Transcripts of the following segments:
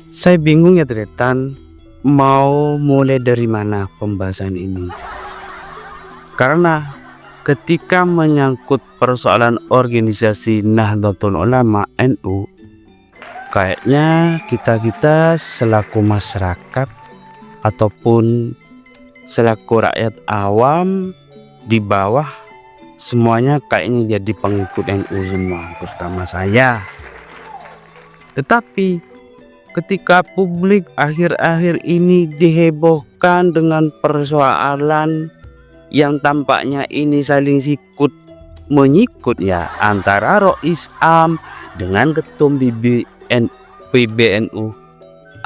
Saya bingung ya Tretan, mau mulai dari mana pembahasan ini. Karena ketika menyangkut persoalan organisasi Nahdlatul Ulama NU, kayaknya kita selaku masyarakat ataupun selaku rakyat awam di bawah semuanya kayaknya jadi pengikut NU semua, terutama saya. Tetapi ketika publik akhir-akhir ini dihebohkan dengan persoalan yang tampaknya ini saling sikut menyikut ya, antara Rois Am dengan ketum PBNU,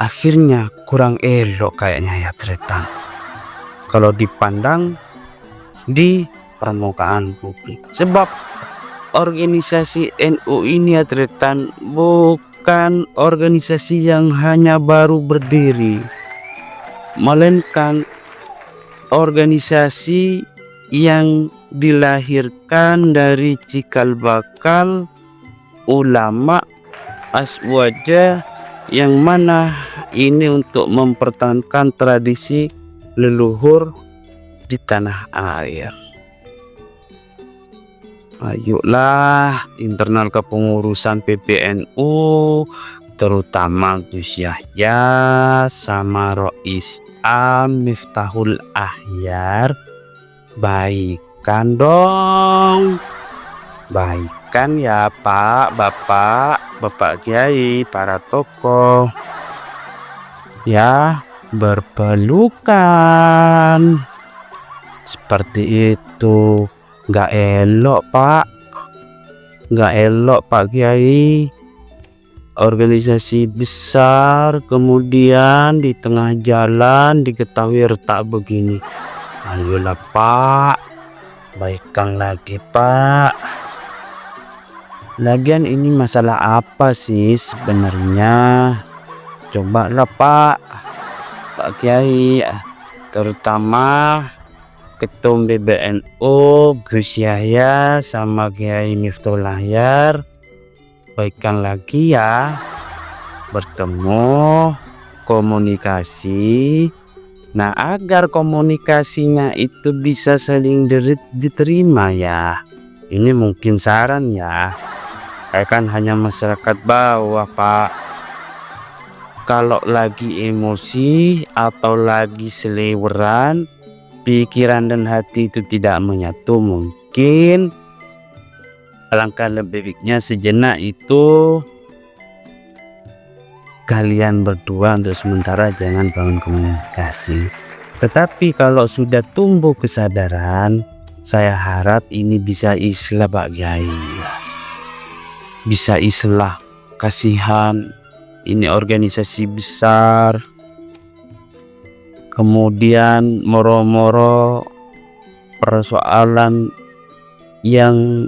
akhirnya kurang elok kayaknya ya Tretan kalau dipandang di permukaan publik. Sebab organisasi NU ini ya Tretan bukan organisasi yang hanya baru berdiri, melainkan organisasi yang dilahirkan dari cikal bakal ulama aswaja, yang mana ini untuk mempertahankan tradisi leluhur di tanah air. Ayolah internal kepengurusan PBNU, terutama Gus Yahya sama Rois Am Miftahul Ahyar, baikan dong, baikan ya Pak, Bapak Kiai, para tokoh ya, berpelukan seperti itu. Nggak elok Pak, nggak elok Pak Kiai. Organisasi besar kemudian di tengah jalan diketahui retak begini. Ayolah Pak, baikkan lagi Pak. Lagian ini masalah apa sih sebenarnya? Cobalah Pak Kiai, terutama ketum PBNU Gus Yahya sama Kiai Miftahul Ahyar, baikkan lagi ya, bertemu, komunikasi. Nah, agar komunikasinya itu bisa saling diterima ya, ini mungkin saran ya, kan hanya masyarakat bawah Pak, kalau lagi emosi atau lagi seliweran, pikiran dan hati itu tidak menyatu, mungkin alangkah lebih baiknya sejenak itu kalian berdua untuk sementara jangan bangun komunikasi. Tetapi kalau sudah tumbuh kesadaran, saya harap ini bisa islah Pak Kiai, bisa islah. Kasihan ini organisasi besar, kemudian moro-moro persoalan yang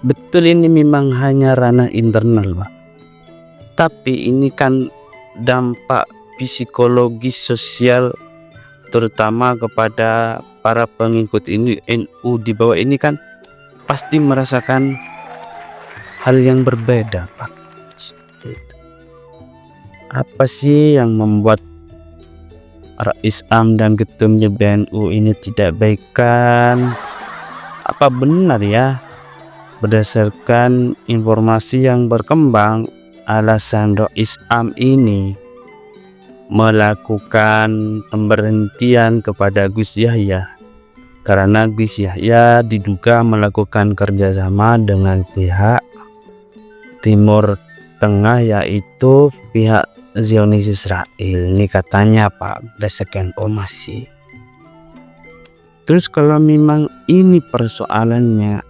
betul ini memang hanya ranah internal Pak, tapi ini kan dampak psikologis sosial terutama kepada para pengikut ini NU di bawah ini kan pasti merasakan hal yang berbeda Pak. Apa sih yang membuat Rois Am dan ketumnya PBNU ini tidak baikan? Apa benar ya, berdasarkan informasi yang berkembang, alasan Rois Am ini melakukan pemberhentian kepada Gus Yahya karena Gus Yahya diduga melakukan kerjasama dengan pihak Timur Tengah, yaitu pihak Zionis Israel. Ini katanya Pak, berdasarkan informasi. Terus kalau memang ini persoalannya,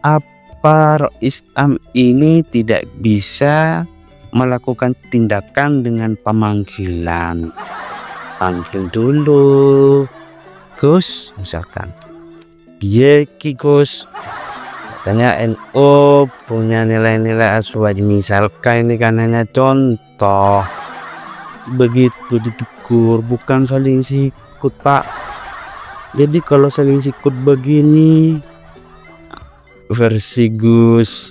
apa Rois Am ini tidak bisa melakukan tindakan dengan pemanggilan? Panggil dulu Gus, misalkan, piye ki Gus, katanya NU punya nilai-nilai aswaji, misalkan ini kan hanya contoh, begitu ditegur, bukan saling sikut Pak. Jadi kalau saling sikut begini, versi Gus,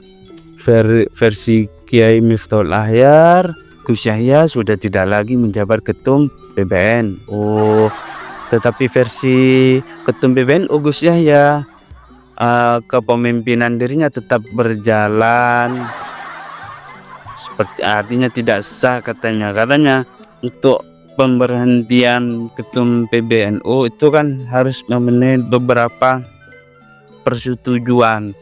versi Kiai Miftahul Ahyar, Gus Yahya sudah tidak lagi menjabat ketum PBNU, tetapi versi ketum PBNU Gus Yahya, kepemimpinan dirinya tetap berjalan, seperti artinya tidak sah katanya. Untuk pemberhentian ketum PBNU itu kan harus memenuhi beberapa persetujuan,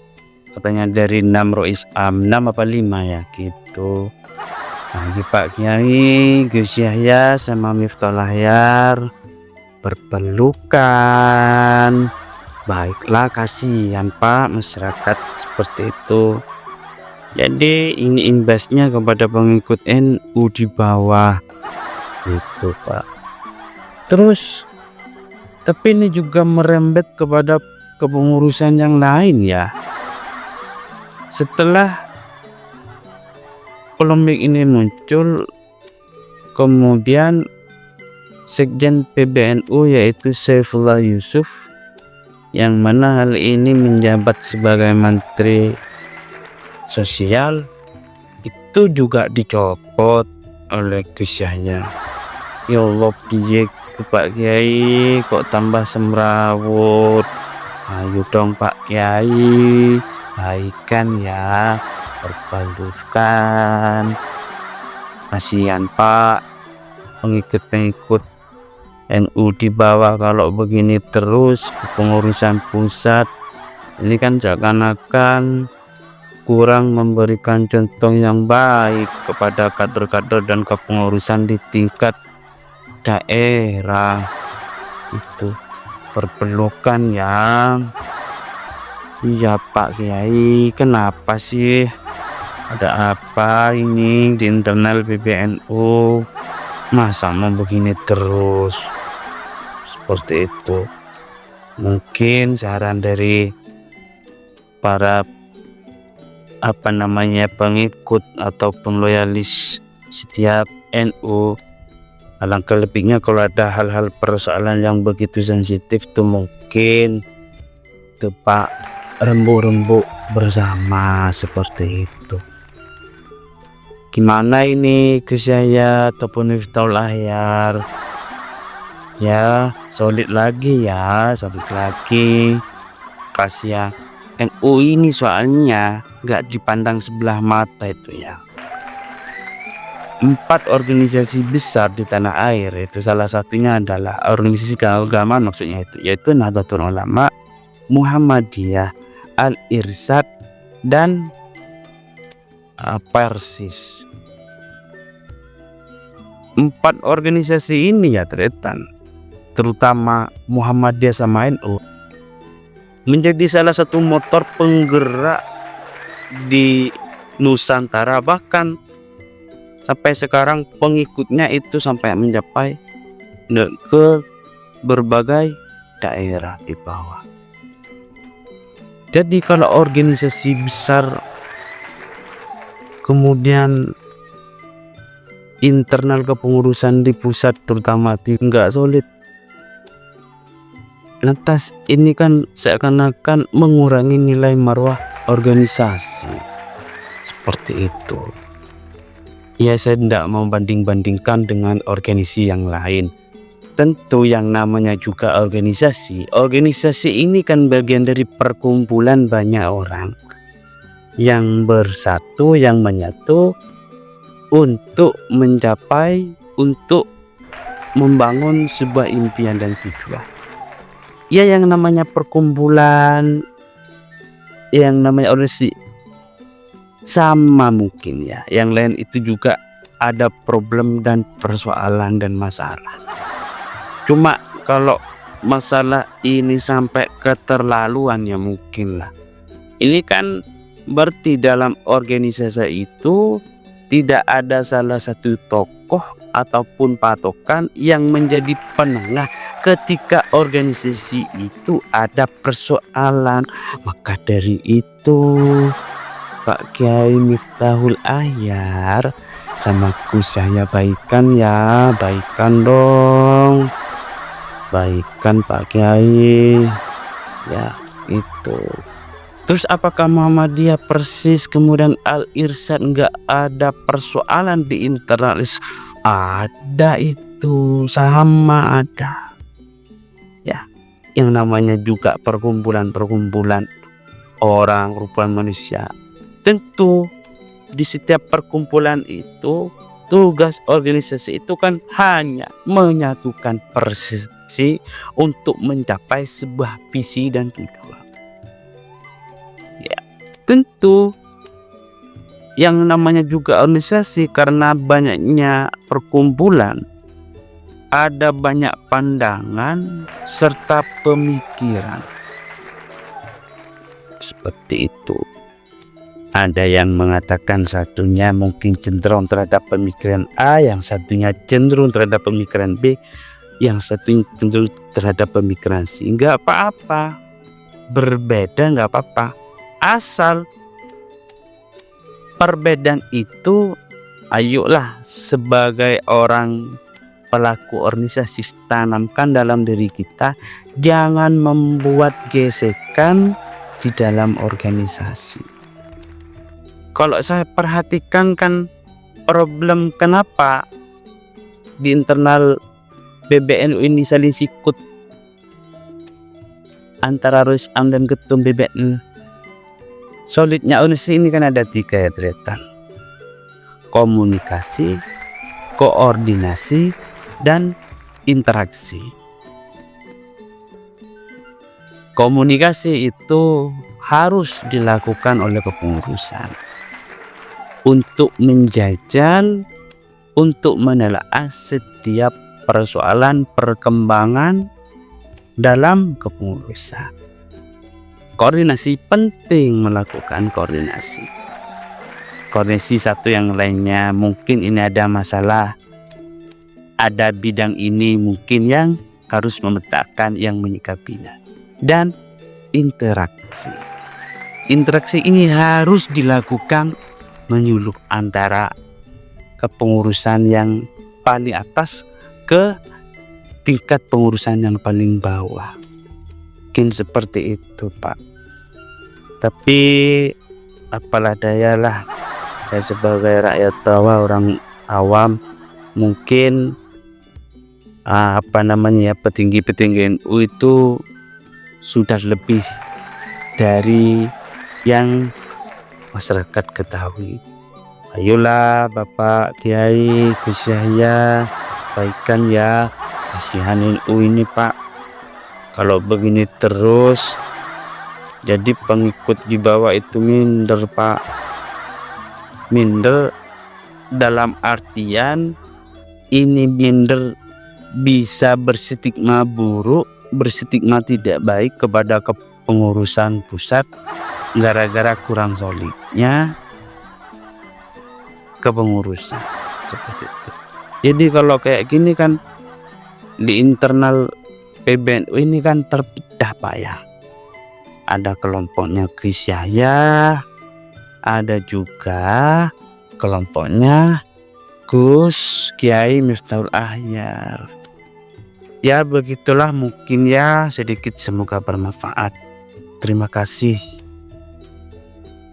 katanya dari 6 Rois Am, 6 apa 5 ya gitu. Lagi Pak Kiai Gus Yahya sama Miftahul Ahyar berpelukan. Baiklah, kasihan Pak masyarakat seperti itu. Jadi ini imbasnya kepada pengikut NU di bawah itu Pak. Terus tapi ini juga merembet kepada kepengurusan yang lain ya. Setelah polemik ini muncul, kemudian Sekjen PBNU yaitu Saifullah Yusuf, yang mana hal ini menjabat sebagai Menteri Sosial, itu juga dicopot oleh Gus Yahya. Ya Allah, piye Pak Kiai kok tambah semrawut? Ayo dong Pak Kiai, baikan ya, perbalurkan. Kasihan Pak pengikut-pengikut NU di bawah kalau begini terus kepengurusan pusat. Ini kan seakan-akan kurang memberikan contoh yang baik kepada kader-kader dan kepengurusan di tingkat daerah. Itu perpelukan ya. Iya Pak Kiai, kenapa sih? Ada apa ini di internal PBNU? Masa mau begini terus? Seperti itu. Mungkin saran dari para pengikut ataupun loyalis setiap NU, alangkah lebihnya kalau ada hal-hal persoalan yang begitu sensitif tuh mungkin tuh Pak rembuk-rembuk bersama seperti itu. Gimana ini Gus Yahya ataupun Miftahul Ahyar? Ya solid lagi ya, solid lagi. Kasihan NU ini soalnya nggak dipandang sebelah mata itu ya. 4 organisasi besar di tanah air, itu salah satunya adalah organisasi keagamaan maksudnya itu, yaitu Nahdlatul Ulama, Muhammadiyah, Al-Irsyad, dan Persis. 4 organisasi ini ya terutama Muhammadiyah sama NU menjadi salah satu motor penggerak di Nusantara, bahkan sampai sekarang pengikutnya itu sampai mencapai ke berbagai daerah di bawah. Jadi kalau organisasi besar kemudian internal kepengurusan di pusat terutama tidak solid, lantas ini kan seakan-akan mengurangi nilai marwah organisasi seperti itu. Ya saya tidak mau banding-bandingkan dengan organisasi yang lain. Tentu yang namanya juga organisasi ini kan bagian dari perkumpulan banyak orang yang bersatu, yang menyatu untuk membangun sebuah impian dan tujuan. Ya yang namanya perkumpulan, yang namanya organisasi sama mungkin ya, yang lain itu juga ada problem dan persoalan dan masalah. Cuma kalau masalah ini sampai keterlaluan ya mungkin lah. Ini kan berarti dalam organisasi itu tidak ada salah satu tokoh ataupun patokan yang menjadi penengah ketika organisasi itu ada persoalan. Maka dari itu Pak Kiai Miftahul Ahyar sama Gus Yahya baikan ya, baikan dong, baikan Pak Kiai ya itu. Terus apakah Muhammadiyah persis kemudian Al-Irsyad nggak ada persoalan di internalis? Ada, itu sama ada. Ya, yang namanya juga perkumpulan-perkumpulan orang, kumpulan manusia. Tentu di setiap perkumpulan itu tugas organisasi itu kan hanya menyatukan persepsi untuk mencapai sebuah visi dan tujuan. Ya, tentu yang namanya juga organisasi, karena banyaknya perkumpulan, ada banyak pandangan serta pemikiran. Seperti itu. Ada yang mengatakan satunya mungkin cenderung terhadap pemikiran A, yang satunya cenderung terhadap pemikiran B, yang satunya cenderung terhadap pemikiran C. Nggak apa-apa, berbeda nggak apa-apa, asal perbedaan itu ayolah sebagai orang pelaku organisasi tanamkan dalam diri kita, jangan membuat gesekan di dalam organisasi. Kalau saya perhatikan kan problem kenapa di internal PBNU ini saling sikut antara Rusam dan Ketum PBNU. Solidnya organisasi ini kan ada 3 ya, Tretan: komunikasi, koordinasi, dan interaksi. Komunikasi itu harus dilakukan oleh kepengurusan untuk menjajal, untuk menelaah setiap persoalan perkembangan dalam kepengurusan. Koordinasi penting, melakukan koordinasi. Koordinasi satu yang lainnya, mungkin ini ada masalah, ada bidang ini mungkin yang harus memetakan, yang menyikapinya. Dan interaksi. Interaksi ini harus dilakukan menyuluh antara kepengurusan yang paling atas ke tingkat pengurusan yang paling bawah. Mungkin seperti itu, Pak. Tapi apalah dayalah, saya sebagai rakyat bawah, orang awam, mungkin petinggi-petinggi NU itu sudah lebih dari yang masyarakat ketahui. Ayolah Bapak Kiai Gus Yahya, baikkan ya, kasihan NU ini Pak. Kalau begini terus, jadi pengikut di bawah itu minder Pak. Minder dalam artian ini minder bisa berstigma buruk, berstigma tidak baik kepada kepengurusan pusat gara-gara kurang solidnya kepengurusan. Seperti itu. Jadi kalau kayak gini kan di internal PBNU ini kan terpecah Pak ya. Ada kelompoknya Gus Yahya, ada juga kelompoknya Gus Kiai Miftahul Ahyar. Ya begitulah mungkin ya, sedikit, semoga bermanfaat. Terima kasih.